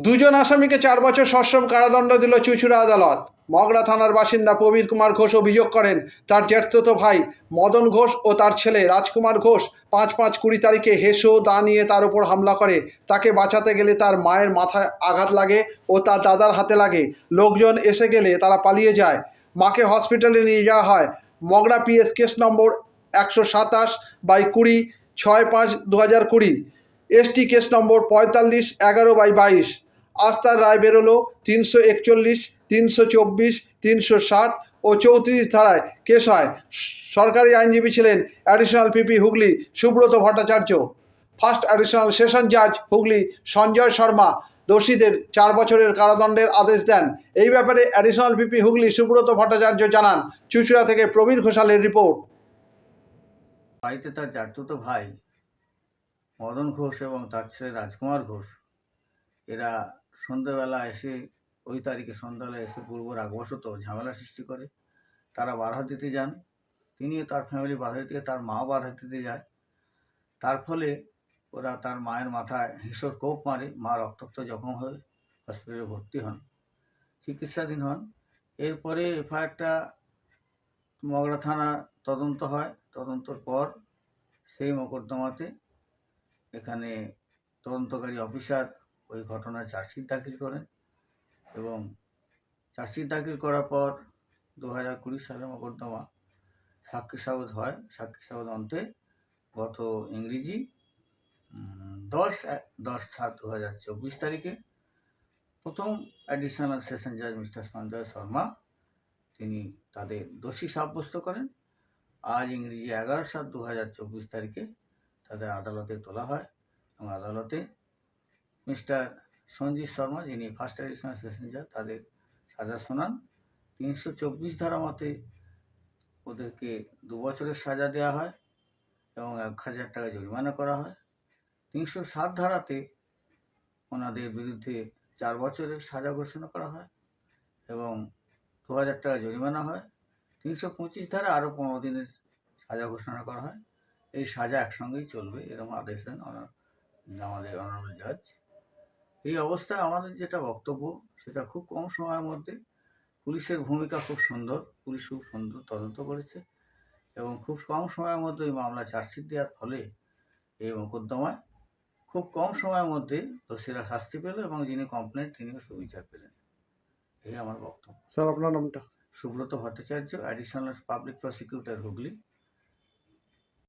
দুজন আসামিকে 4 বছর সশ্রম কারাদণ্ড দিল চুঁচুড়া আদালত। মগরা থানার বাসিন্দা প্রবীর কুমার ঘোষ অভিযোগ করেন, তার জ্যাঠতো ভাই মদন ঘোষ ও তার ছেলে রাজকুমার ঘোষ 5/5/20 তারিখে হেসো দা নিয়ে তার উপর হামলা করে। তাকে বাঁচাতে গেলে তার মায়ের মাথায় আঘাত লাগে ও তার দাদার হাতে লাগে। লোকজন এসে গেলে তারা পালিয়ে যায়। মাকে হসপিটালে নিয়ে যাওয়া হয়। Magra PS case number 127/20 6/5/2020। ST case number 4511/22। আস্থার রায় বেরোলো 341, 324, 307 ও 34 ধারায় কেস হয়। সরকারি আইনজীবী ছিলেন additional PP Hooghly Subrata Bhattacharya. First additional session জাজ হুগলি সঞ্জয় শর্মা দোষীদের 4 বছরের কারাদণ্ডের আদেশ দেন। এই ব্যাপারে অ্যাডিশনাল পিপি হুগলি সুব্রত ভট্টাচার্য জানান। চুঁচুড়া থেকে প্রবীর ঘোষালের রিপোর্ট। বাড়িতে তার জ্যাঠতো ভাই মদন ঘোষ এবং তার ছেলে রাজকুমার ঘোষ এরা সন্ধ্যেবেলা এসে ওই তারিখে সন্ধ্যাবেলা এসে পূর্ব রাগবশত ঝামেলা সৃষ্টি করে। তারা বাধা দিতে যান, তিনিও তার ফ্যামিলি বাধা দিতে, তার মাও বাধা দিতে যায়। তার ফলে ওরা তার মায়ের মাথায় হিঁসর কোপ মারে। মা রক্তাক্ত জখম হয়ে হসপিটালে ভর্তি হন, চিকিৎসাধীন হন। এরপরে এফআইআরটা মগরা থানা তদন্ত হয়। তদন্তর পর সেই মোকদ্দমাতে এখানে তদন্তকারী অফিসার ওই ঘটনায় চার্জশিট দাখিল করেন এবং চার্জশিট দাখিল করার পর 2020 সালের মোকদ্দমা সাক্ষী সাবদ হয়। সাক্ষী সাবদ অন্তে গত ইংরেজি 10/7/2024 তারিখে প্রথম অ্যাডিশনাল সেশন জাজ মিস্টার সঞ্জয় শর্মা তিনি তাদের দোষী সাব্যস্ত করেন। আজ ইংরেজি 11/7/2024 তারিখে তাদের আদালতে তোলা হয় এবং আদালতে মিস্টার সঞ্জীব শর্মা, যিনি ফার্স্ট অ্যাডিশনাল সেশন জাজ, তাদের সাজা শোনান। 324 ধারা মতে ওদেরকে 2 বছরের সাজা দেওয়া হয় এবং 1000 টাকা জরিমানা করা হয়। 307 ধারাতে ওনাদের বিরুদ্ধে 4 বছরের সাজা ঘোষণা করা হয় এবং 2000 টাকা জরিমানা হয়। 325 ধারা আরও 15 দিনের সাজা ঘোষণা করা হয়। এই সাজা একসঙ্গেই চলবে এরকম আদেশ দেন আমাদের অনারেবল জাজ। এই অবস্থায় আমাদের যেটা বক্তব্য, সেটা খুব কম সময়ের মধ্যে পুলিশের ভূমিকা খুব সুন্দর, পুলিশ খুব সুন্দর তদন্ত করেছে এবং খুব কম সময়ের মধ্যে এই মামলা চার্জশিট দেওয়ার ফলে এই মোকদ্দমায় খুব কম সময়ের মধ্যে দোষীরা শাস্তি পেল এবং যিনি কমপ্লেন্ট তিনিও সুবিচার পেলেন। এই আমার বক্তব্য। স্যার, আপনার নামটা? Subrata Bhattacharya, additional public prosecutor Hooghly.